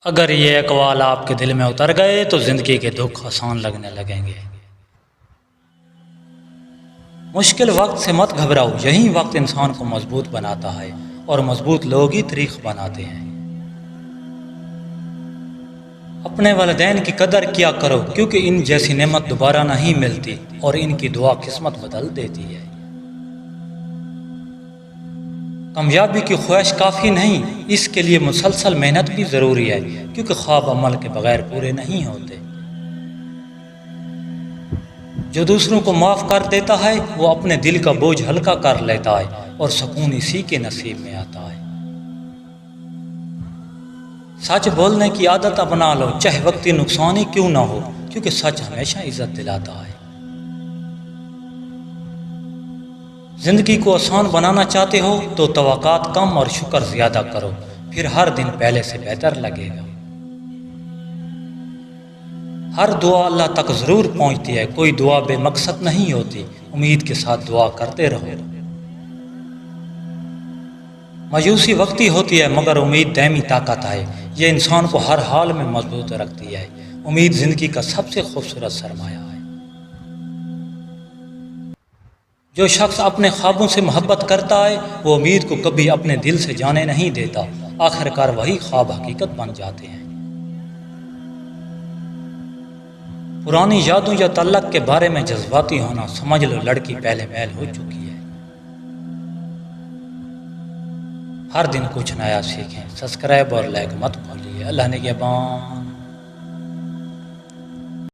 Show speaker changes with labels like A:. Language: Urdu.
A: اگر یہ اقوال آپ کے دل میں اتر گئے تو زندگی کے دکھ آسان لگنے لگیں گے۔ مشکل وقت سے مت گھبراؤ، یہی وقت انسان کو مضبوط بناتا ہے، اور مضبوط لوگ ہی تاریخ بناتے ہیں۔ اپنے والدین کی قدر کیا کرو، کیونکہ ان جیسی نعمت دوبارہ نہیں ملتی، اور ان کی دعا قسمت بدل دیتی ہے۔ کامیابی کی خواہش کافی نہیں، اس کے لیے مسلسل محنت بھی ضروری ہے، کیونکہ خواب عمل کے بغیر پورے نہیں ہوتے۔ جو دوسروں کو معاف کر دیتا ہے وہ اپنے دل کا بوجھ ہلکا کر لیتا ہے، اور سکون اسی کے نصیب میں آتا ہے۔ سچ بولنے کی عادت اپنا لو، چاہے وقتی نقصان ہی کیوں نہ ہو، کیونکہ سچ ہمیشہ عزت دلاتا ہے۔ زندگی کو آسان بنانا چاہتے ہو تو توقعات کم اور شکر زیادہ کرو، پھر ہر دن پہلے سے بہتر لگے گا۔ ہر دعا اللہ تک ضرور پہنچتی ہے، کوئی دعا بے مقصد نہیں ہوتی۔ امید کے ساتھ دعا کرتے رہو۔ مایوسی وقتی ہوتی ہے، مگر امید دائمی طاقت ہے، یہ انسان کو ہر حال میں مضبوط رکھتی ہے۔ امید زندگی کا سب سے خوبصورت سرمایہ ہے۔ جو شخص اپنے خوابوں سے محبت کرتا ہے وہ امید کو کبھی اپنے دل سے جانے نہیں دیتا، آخر کار وہی خواب حقیقت بن جاتے ہیں۔ پرانی یادوں یا تعلق کے بارے میں جذباتی ہونا، سمجھ لو لڑکی پہلے میل ہو چکی ہے۔ ہر دن کچھ نیا سیکھیں، سبسکرائب اور لائک مت بھولیے۔ اللہ نگہبان۔